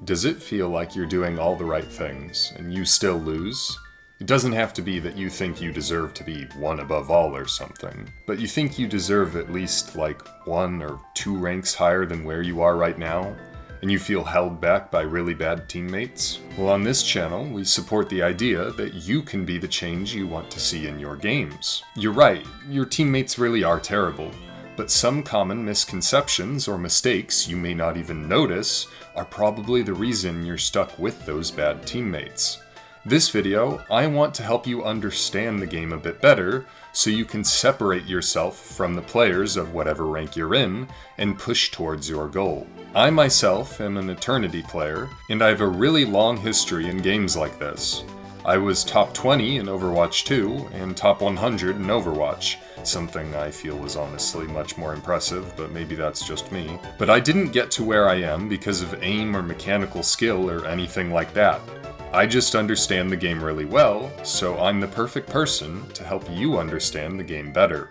Does it feel like you're doing all the right things, and you still lose? It doesn't have to be that you think you deserve to be one above all or something, but you think you deserve at least like 1 or 2 ranks higher than where you are right now, and you feel held back by really bad teammates? Well, on this channel, we support the idea that you can be the change you want to see in your games. You're right, your teammates really are terrible. But some common misconceptions or mistakes you may not even notice are probably the reason you're stuck with those bad teammates. This video, I want to help you understand the game a bit better so you can separate yourself from the players of whatever rank you're in and push towards your goal. I myself am an Eternity player, and I have a really long history in games like this. I was top 20 in Overwatch 2 and top 100 in Overwatch, something I feel was honestly much more impressive, but maybe that's just me. But I didn't get to where I am because of aim or mechanical skill or anything like that. I just understand the game really well, so I'm the perfect person to help you understand the game better.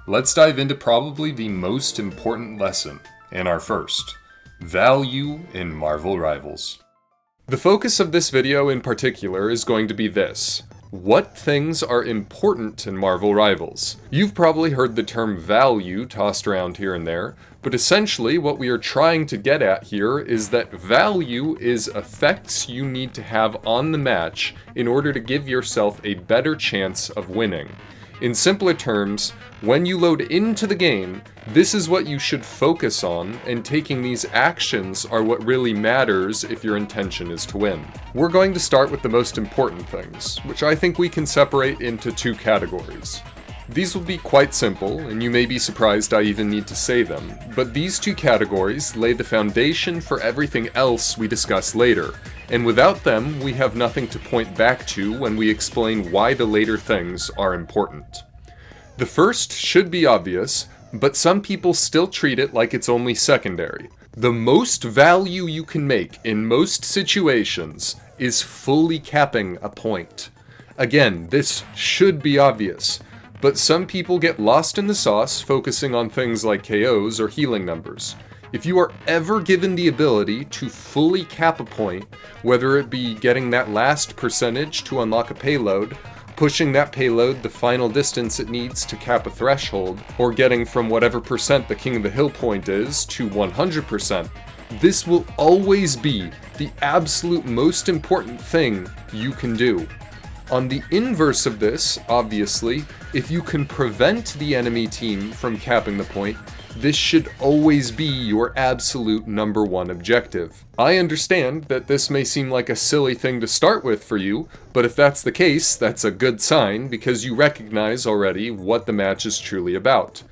Let's dive into probably the most important lesson, and our first: value in Marvel Rivals. The focus of this video in particular is going to be this: what things are important in Marvel Rivals? You've probably heard the term value tossed around here and there, but essentially what we are trying to get at here is that value is effects you need to have on the match in order to give yourself a better chance of winning. In simpler terms, when you load into the game, this is what you should focus on, and taking these actions are what really matters if your intention is to win. We're going to start with the most important things, which I think we can separate into 2 categories. These will be quite simple, and you may be surprised I even need to say them, but these 2 categories lay the foundation for everything else we discuss later, and without them, we have nothing to point back to when we explain why the later things are important. The first should be obvious, but some people still treat it like it's only secondary. The most value you can make in most situations is fully capping a point. Again, this should be obvious, but some people get lost in the sauce focusing on things like KOs or healing numbers. If you are ever given the ability to fully cap a point, whether it be getting that last percentage to unlock a payload, pushing that payload the final distance it needs to cap a threshold, or getting from whatever percent the King of the Hill point is to 100%, this will always be the absolute most important thing you can do. On the inverse of this, obviously, if you can prevent the enemy team from capping the point, this should always be your absolute number 1 objective. I understand that this may seem like a silly thing to start with for you, but if that's the case, that's a good sign because you recognize already what the match is truly about.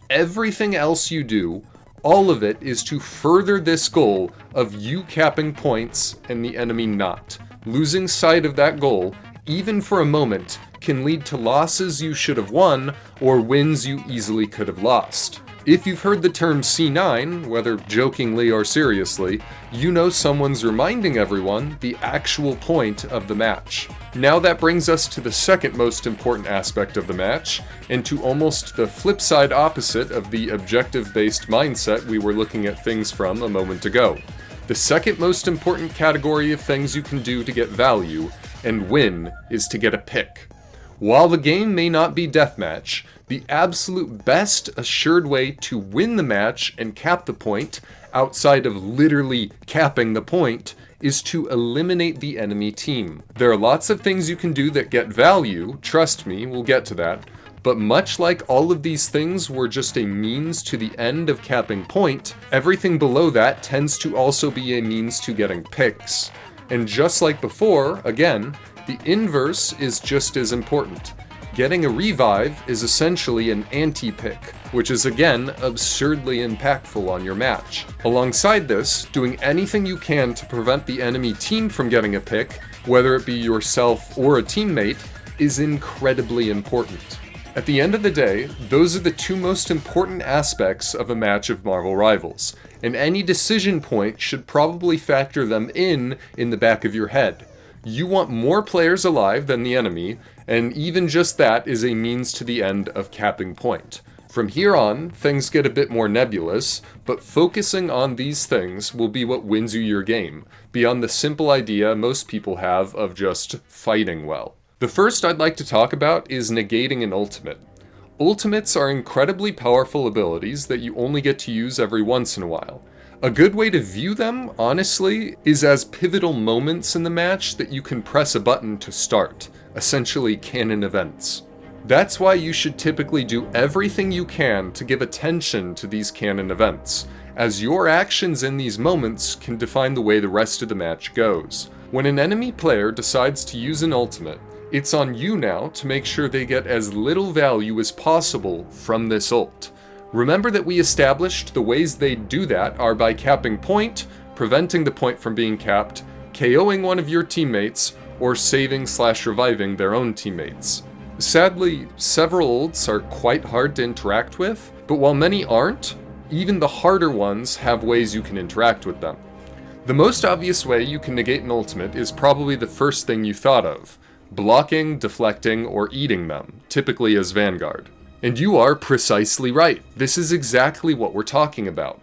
Everything else you do, all of it is to further this goal of you capping points and the enemy not. Losing sight of that goal, even for a moment, can lead to losses you should have won or wins you easily could have lost. If you've heard the term C9, whether jokingly or seriously, you know someone's reminding everyone the actual point of the match. Now that brings us to the second most important aspect of the match, and to almost the flip side opposite of the objective-based mindset we were looking at things from a moment ago. The second most important category of things you can do to get value and win is to get a pick. While the game may not be deathmatch, the absolute best assured way to win the match and cap the point, outside of literally capping the point, is to eliminate the enemy team. There are lots of things you can do that get value, trust me, we'll get to that, but much like all of these things were just a means to the end of capping point, everything below that tends to also be a means to getting picks. And just like before, again, the inverse is just as important. Getting a revive is essentially an anti-pick, which is again absurdly impactful on your match. Alongside this, doing anything you can to prevent the enemy team from getting a pick, whether it be yourself or a teammate, is incredibly important. At the end of the day, those are the 2 most important aspects of a match of Marvel Rivals, and any decision point should probably factor them in the back of your head. You want more players alive than the enemy, and even just that is a means to the end of capping point. From here on, things get a bit more nebulous, but focusing on these things will be what wins you your game, beyond the simple idea most people have of just fighting well. The first I'd like to talk about is negating an ultimate. Ultimates are incredibly powerful abilities that you only get to use every once in a while. A good way to view them, honestly, is as pivotal moments in the match that you can press a button to start, essentially canon events. That's why you should typically do everything you can to give attention to these canon events, as your actions in these moments can define the way the rest of the match goes. When an enemy player decides to use an ultimate, it's on you now to make sure they get as little value as possible from this ult. Remember that we established the ways they do that are by capping point, preventing the point from being capped, KOing one of your teammates, or saving/reviving their own teammates. Sadly, several ults are quite hard to interact with, but while many aren't, even the harder ones have ways you can interact with them. The most obvious way you can negate an ultimate is probably the first thing you thought of: blocking, deflecting, or eating them, typically as Vanguard. And you are precisely right. This is exactly what we're talking about.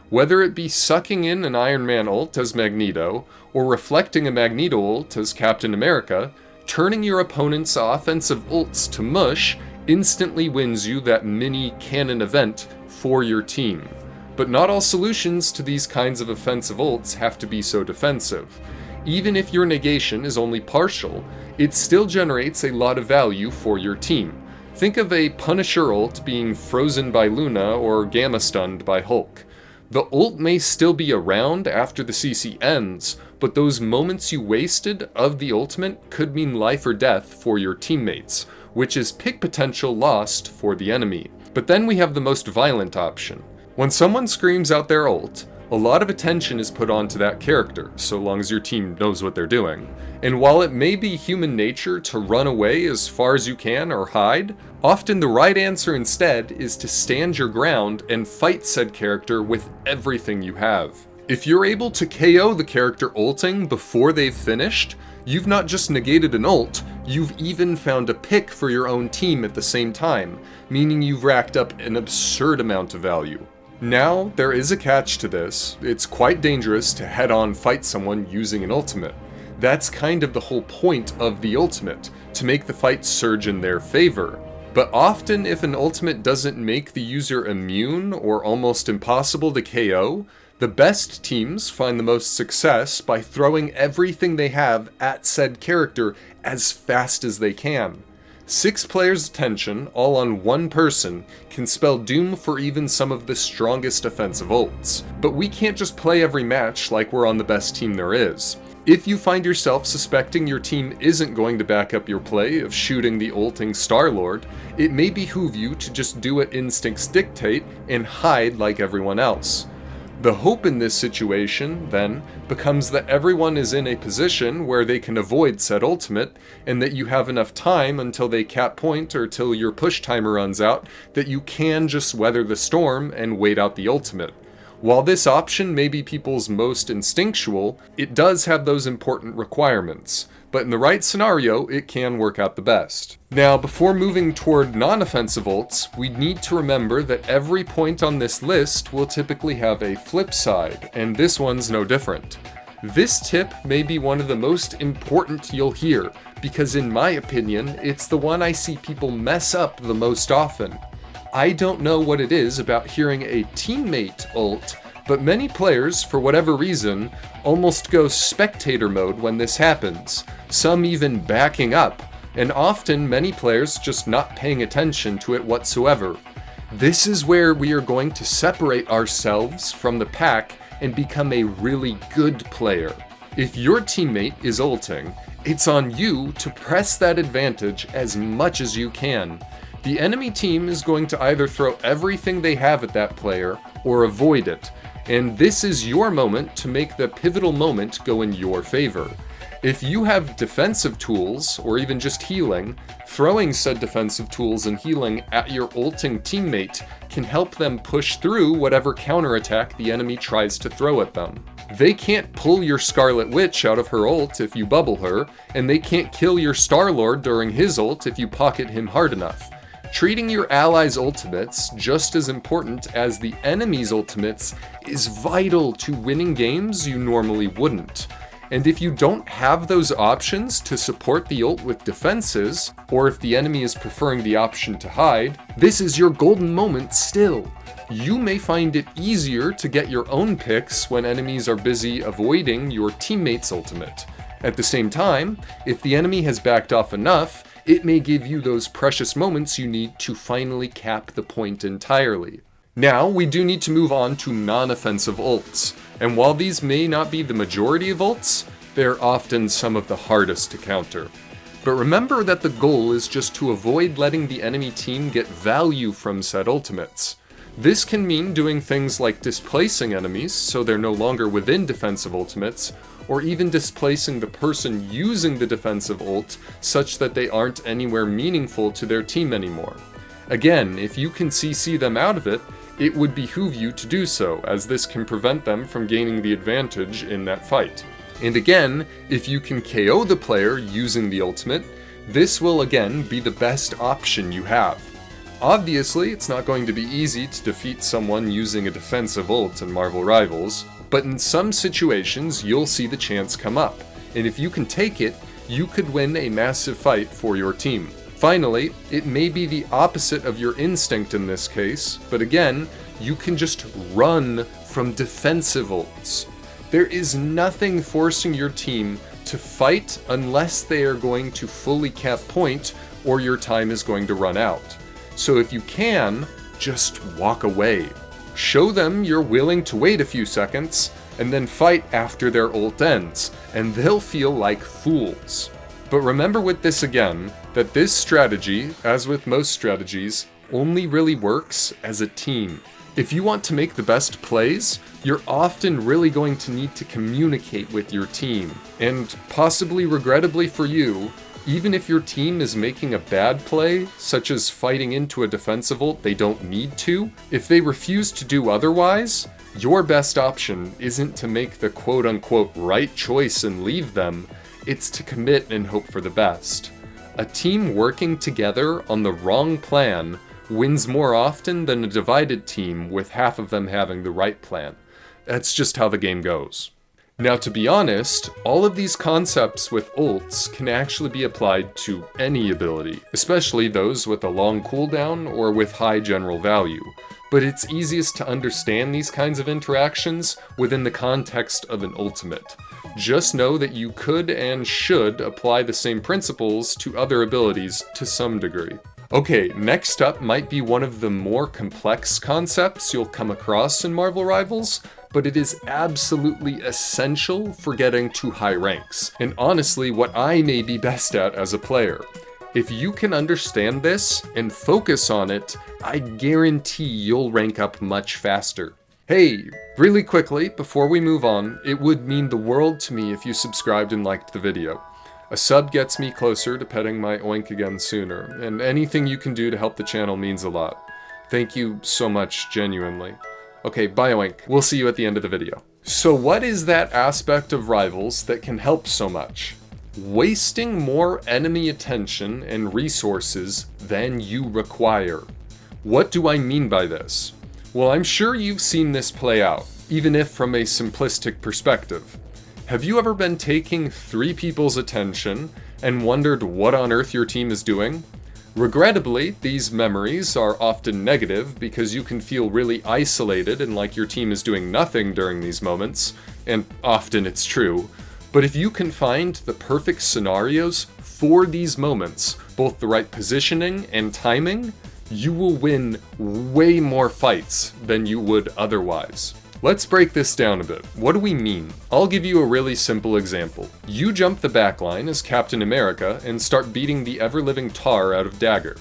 Whether it be sucking in an Iron Man ult as Magneto, or reflecting a Magneto ult as Captain America, turning your opponent's offensive ults to mush instantly wins you that mini canon event for your team. But not all solutions to these kinds of offensive ults have to be so defensive. Even if your negation is only partial, it still generates a lot of value for your team. Think of a Punisher ult being frozen by Luna or gamma stunned by Hulk. The ult may still be around after the CC ends, but those moments you wasted of the ultimate could mean life or death for your teammates, which is pick potential lost for the enemy. But then we have the most violent option. When someone screams out their ult, a lot of attention is put onto that character, so long as your team knows what they're doing. And while it may be human nature to run away as far as you can or hide, often the right answer instead is to stand your ground and fight said character with everything you have. If you're able to KO the character ulting before they've finished, you've not just negated an ult, you've even found a pick for your own team at the same time, meaning you've racked up an absurd amount of value. Now, there is a catch to this. It's quite dangerous to head-on fight someone using an ultimate. That's kind of the whole point of the ultimate, to make the fight surge in their favor. But often if an ultimate doesn't make the user immune or almost impossible to KO, the best teams find the most success by throwing everything they have at said character as fast as they can. 6 players' attention, all on one person, can spell doom for even some of the strongest offensive ults. But we can't just play every match like we're on the best team there is. If you find yourself suspecting your team isn't going to back up your play of shooting the ulting Star-Lord, it may behoove you to just do what instincts dictate and hide like everyone else. The hope in this situation, then, becomes that everyone is in a position where they can avoid said ultimate, and that you have enough time until they cap point or till your push timer runs out that you can just weather the storm and wait out the ultimate. While this option may be people's most instinctual, it does have those important requirements. But in the right scenario, it can work out the best. Now, before moving toward non-offensive ults, we need to remember that every point on this list will typically have a flip side, and this one's no different. This tip may be one of the most important you'll hear, because in my opinion, it's the one I see people mess up the most often. I don't know what it is about hearing a teammate ult, but many players, for whatever reason, almost go spectator mode when this happens, some even backing up, and often many players just not paying attention to it whatsoever. This is where we are going to separate ourselves from the pack and become a really good player. If your teammate is ulting, it's on you to press that advantage as much as you can. The enemy team is going to either throw everything they have at that player or avoid it, and this is your moment to make the pivotal moment go in your favor. If you have defensive tools, or even just healing, throwing said defensive tools and healing at your ulting teammate can help them push through whatever counterattack the enemy tries to throw at them. They can't pull your Scarlet Witch out of her ult if you bubble her, and they can't kill your Star-Lord during his ult if you pocket him hard enough. Treating your allies' ultimates just as important as the enemy's ultimates is vital to winning games you normally wouldn't. And if you don't have those options to support the ult with defenses, or if the enemy is preferring the option to hide, this is your golden moment still. You may find it easier to get your own picks when enemies are busy avoiding your teammate's ultimate. At the same time, if the enemy has backed off enough, it may give you those precious moments you need to finally cap the point entirely. Now, we do need to move on to non-offensive ults, and while these may not be the majority of ults, they're often some of the hardest to counter. But remember that the goal is just to avoid letting the enemy team get value from said ultimates. This can mean doing things like displacing enemies so they're no longer within defensive ultimates, or even displacing the person using the defensive ult such that they aren't anywhere meaningful to their team anymore. Again, if you can CC them out of it, it would behoove you to do so, as this can prevent them from gaining the advantage in that fight. And again, if you can KO the player using the ultimate, this will again be the best option you have. Obviously, it's not going to be easy to defeat someone using a defensive ult in Marvel Rivals, but in some situations you'll see the chance come up, and if you can take it, you could win a massive fight for your team. Finally, it may be the opposite of your instinct in this case, but again, you can just run from defensive ults. There is nothing forcing your team to fight unless they are going to fully cap point or your time is going to run out. So if you can, just walk away. Show them you're willing to wait a few seconds, and then fight after their ult ends, and they'll feel like fools. But remember with this again, that this strategy, as with most strategies, only really works as a team. If you want to make the best plays, you're often really going to need to communicate with your team. And possibly regrettably for you, even if your team is making a bad play, such as fighting into a defensive ult they don't need to, if they refuse to do otherwise, your best option isn't to make the quote-unquote right choice and leave them, it's to commit and hope for the best. A team working together on the wrong plan wins more often than a divided team with half of them having the right plan. That's just how the game goes. Now, to be honest, all of these concepts with ults can actually be applied to any ability, especially those with a long cooldown or with high general value. But it's easiest to understand these kinds of interactions within the context of an ultimate. Just know that you could and should apply the same principles to other abilities to some degree. Okay, next up might be one of the more complex concepts you'll come across in Marvel Rivals, but it is absolutely essential for getting to high ranks, and honestly what I may be best at as a player. If you can understand this and focus on it, I guarantee you'll rank up much faster. Hey, really quickly, before we move on, it would mean the world to me if you subscribed and liked the video. A sub gets me closer to petting my oink again sooner, and anything you can do to help the channel means a lot. Thank you so much, genuinely. Okay, bye oink. We'll see you at the end of the video. So what is that aspect of Rivals that can help so much? Wasting more enemy attention and resources than you require. What do I mean by this? Well, I'm sure you've seen this play out, even if from a simplistic perspective. Have you ever been taking 3 people's attention and wondered what on earth your team is doing? Regrettably, these memories are often negative because you can feel really isolated and like your team is doing nothing during these moments, and often it's true. But if you can find the perfect scenarios for these moments, both the right positioning and timing, you will win way more fights than you would otherwise. Let's break this down a bit. What do we mean? I'll give you a really simple example. You jump the backline as Captain America and start beating the ever-living tar out of Dagger.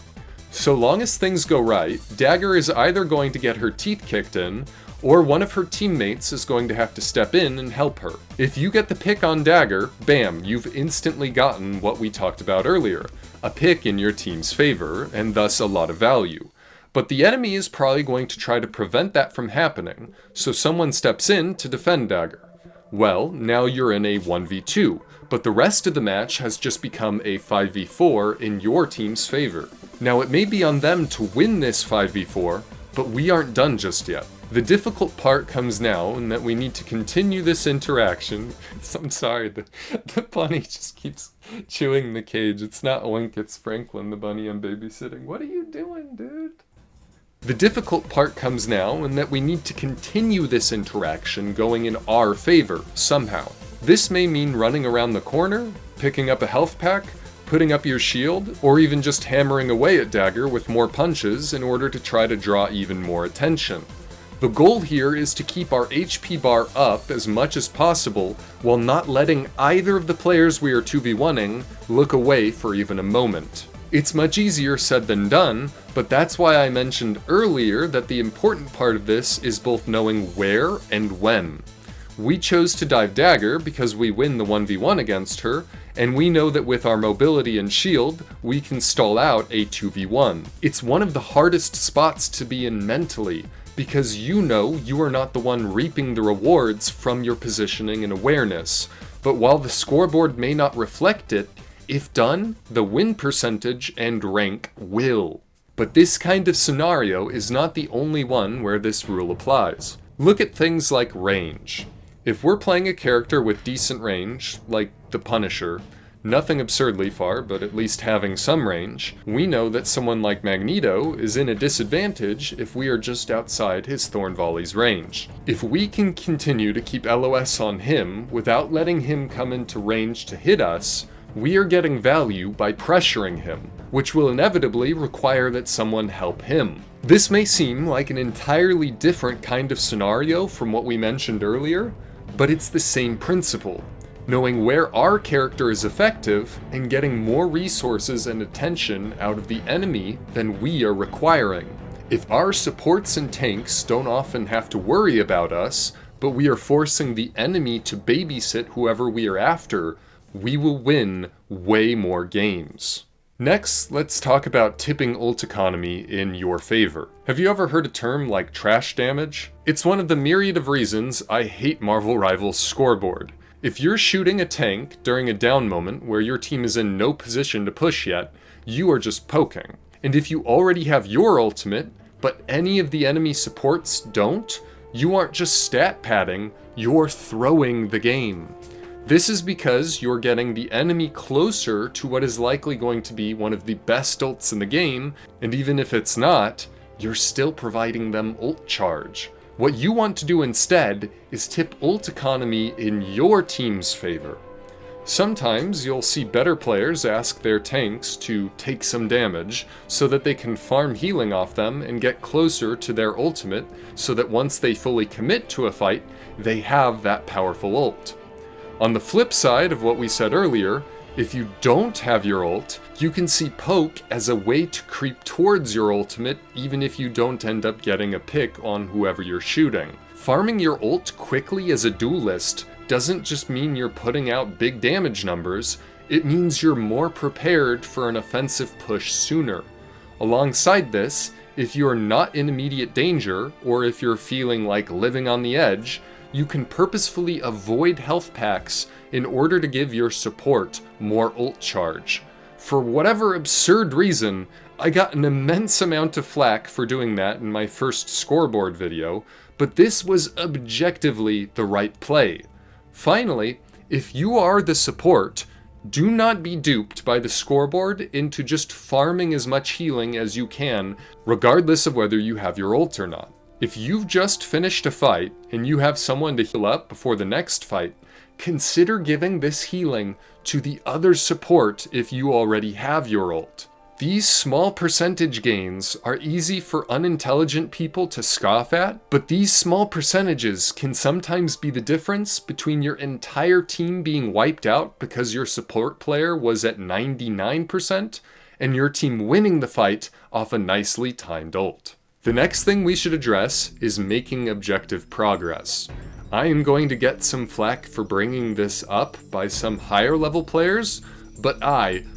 So long as things go right, Dagger is either going to get her teeth kicked in, or one of her teammates is going to have to step in and help her. If you get the pick on Dagger, bam, you've instantly gotten what we talked about earlier, a pick in your team's favor, and thus a lot of value. But the enemy is probably going to try to prevent that from happening, so someone steps in to defend Dagger. Well, now you're in a 1v2, but the rest of the match has just become a 5v4 in your team's favor. Now it may be on them to win this 5v4, but we aren't done just yet. The difficult part comes now in that we need to continue this interaction. I'm sorry, the bunny just keeps chewing the cage. It's not Oink, it's Franklin, the bunny I'm babysitting. What are you doing, dude? The difficult part comes now in that we need to continue this interaction going in our favor, somehow. This may mean running around the corner, picking up a health pack, putting up your shield, or even just hammering away at Dagger with more punches in order to try to draw even more attention. The goal here is to keep our HP bar up as much as possible while not letting either of the players we are 2v1ing look away for even a moment. It's much easier said than done, but that's why I mentioned earlier that the important part of this is both knowing where and when. We chose to dive Dagger because we win the 1v1 against her, and we know that with our mobility and shield, we can stall out a 2v1. It's one of the hardest spots to be in mentally, because you know you are not the one reaping the rewards from your positioning and awareness, but while the scoreboard may not reflect it, if done, the win percentage and rank will. But this kind of scenario is not the only one where this rule applies. Look at things like range. If we're playing a character with decent range, like the Punisher, nothing absurdly far, but at least having some range, we know that someone like Magneto is in a disadvantage if we are just outside his Thorn Volley's range. If we can continue to keep LOS on him without letting him come into range to hit us, we are getting value by pressuring him, which will inevitably require that someone help him. This may seem like an entirely different kind of scenario from what we mentioned earlier, but it's the same principle. Knowing where our character is effective and getting more resources and attention out of the enemy than we are requiring. If our supports and tanks don't often have to worry about us, but we are forcing the enemy to babysit whoever we are after, we will win way more games. Next, let's talk about tipping ult economy in your favor. Have you ever heard a term like trash damage? It's one of the myriad of reasons I hate Marvel Rivals scoreboard. If you're shooting a tank during a down moment where your team is in no position to push yet, you are just poking. And if you already have your ultimate, but any of the enemy supports don't, you aren't just stat padding, you're throwing the game. This is because you're getting the enemy closer to what is likely going to be one of the best ults in the game, and even if it's not, you're still providing them ult charge. What you want to do instead is tip ult economy in your team's favor. Sometimes you'll see better players ask their tanks to take some damage so that they can farm healing off them and get closer to their ultimate so that once they fully commit to a fight, they have that powerful ult. On the flip side of what we said earlier, if you don't have your ult, you can see poke as a way to creep towards your ultimate even if you don't end up getting a pick on whoever you're shooting. Farming your ult quickly as a duelist doesn't just mean you're putting out big damage numbers, it means you're more prepared for an offensive push sooner. Alongside this, if you're not in immediate danger, or if you're feeling like living on the edge, you can purposefully avoid health packs in order to give your support more ult charge. For whatever absurd reason, I got an immense amount of flack for doing that in my first scoreboard video, but this was objectively the right play. Finally, if you are the support, do not be duped by the scoreboard into just farming as much healing as you can, regardless of whether you have your ult or not. If you've just finished a fight and you have someone to heal up before the next fight, consider giving this healing to the other support if you already have your ult. These small percentage gains are easy for unintelligent people to scoff at, but these small percentages can sometimes be the difference between your entire team being wiped out because your support player was at 99% and your team winning the fight off a nicely timed ult. The next thing we should address is making objective progress. I am going to get some flack for bringing this up by some higher level players, but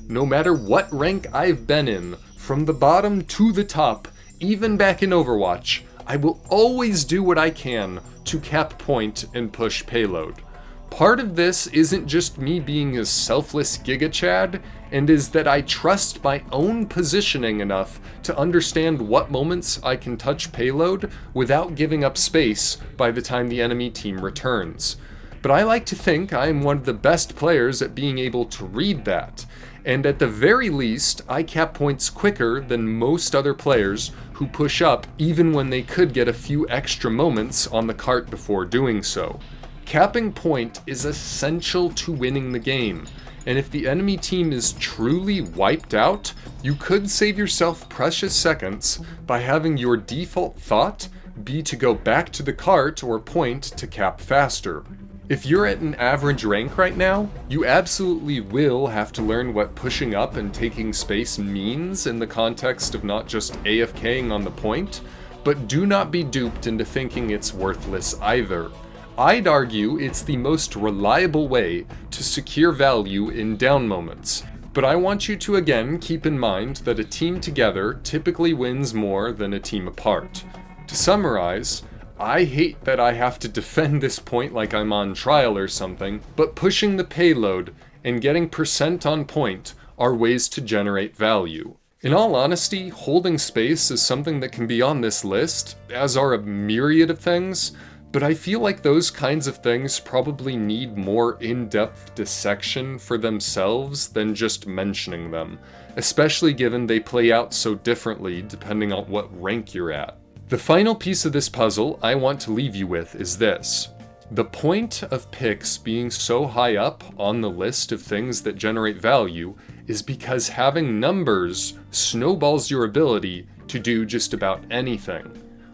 no matter what rank I've been in, from the bottom to the top, even back in Overwatch, I will always do what I can to cap point and push payload. Part of this isn't just me being a selfless Giga Chad, and is that I trust my own positioning enough to understand what moments I can touch payload without giving up space by the time the enemy team returns. But I like to think I am one of the best players at being able to read that, and at the very least, I cap points quicker than most other players who push up even when they could get a few extra moments on the cart before doing so. Capping point is essential to winning the game, and if the enemy team is truly wiped out, you could save yourself precious seconds by having your default thought be to go back to the cart or point to cap faster. If you're at an average rank right now, you absolutely will have to learn what pushing up and taking space means in the context of not just AFKing on the point, but do not be duped into thinking it's worthless either. I'd argue it's the most reliable way to secure value in down moments, but I want you to again keep in mind that a team together typically wins more than a team apart. To summarize, I hate that I have to defend this point like I'm on trial or something, but pushing the payload and getting percent on point are ways to generate value. In all honesty, holding space is something that can be on this list, as are a myriad of things, but I feel like those kinds of things probably need more in-depth dissection for themselves than just mentioning them, especially given they play out so differently depending on what rank you're at. The final piece of this puzzle I want to leave you with is this. The point of picks being so high up on the list of things that generate value is because having numbers snowballs your ability to do just about anything.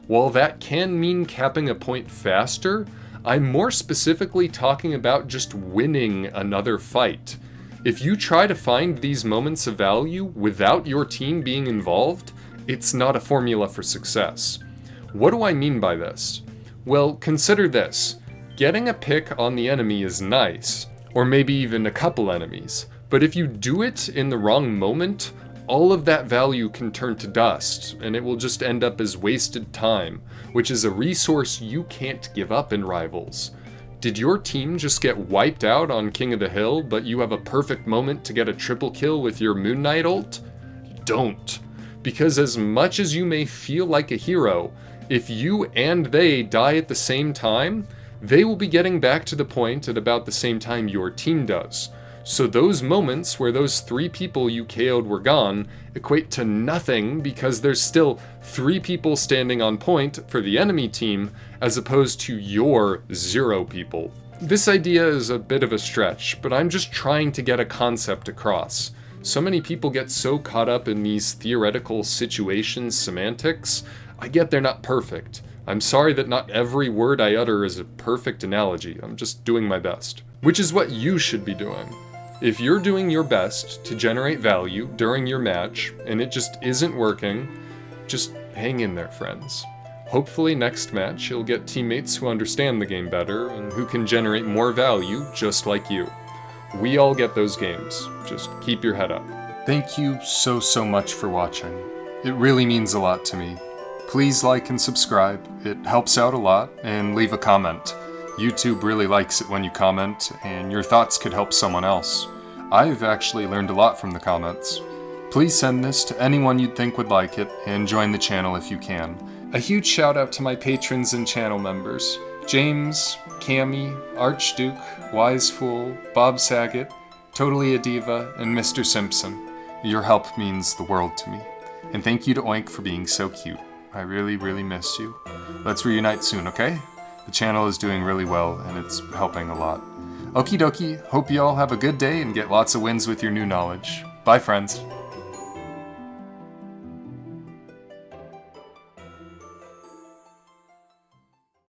While that can mean capping a point faster, I'm more specifically talking about just winning another fight. If you try to find these moments of value without your team being involved, it's not a formula for success. What do I mean by this? Well, consider this. Getting a pick on the enemy is nice, or maybe even a couple enemies, but if you do it in the wrong moment, all of that value can turn to dust, and it will just end up as wasted time, which is a resource you can't give up in Rivals. Did your team just get wiped out on King of the Hill, but you have a perfect moment to get a triple kill with your Moon Knight ult? Don't. Because as much as you may feel like a hero, if you and they die at the same time, they will be getting back to the point at about the same time your team does. So those moments where those 3 people you KO'd were gone equate to nothing because there's still 3 people standing on point for the enemy team as opposed to your 0 people. This idea is a bit of a stretch, but I'm just trying to get a concept across. So many people get so caught up in these theoretical situations semantics. I get they're not perfect. I'm sorry that not every word I utter is a perfect analogy. I'm just doing my best. Which is what you should be doing. If you're doing your best to generate value during your match, and it just isn't working, just hang in there, friends. Hopefully next match you'll get teammates who understand the game better and who can generate more value just like you. We all get those games. Just keep your head up. Thank you so much for watching. It really means a lot to me. Please like and subscribe, it helps out a lot, and leave a comment. YouTube really likes it when you comment, and your thoughts could help someone else. I've actually learned a lot from the comments. Please send this to anyone you'd think would like it, and join the channel if you can. A huge shout out to my patrons and channel members. James, Cammy, Archduke, Wisefool, Bob Saget, Totally a Diva, and Mr. Simpson. Your help means the world to me. And thank you to Oink for being so cute. I really miss you. Let's reunite soon, okay? The channel is doing really well, and it's helping a lot. Okie dokie, hope you all have a good day and get lots of wins with your new knowledge. Bye, friends.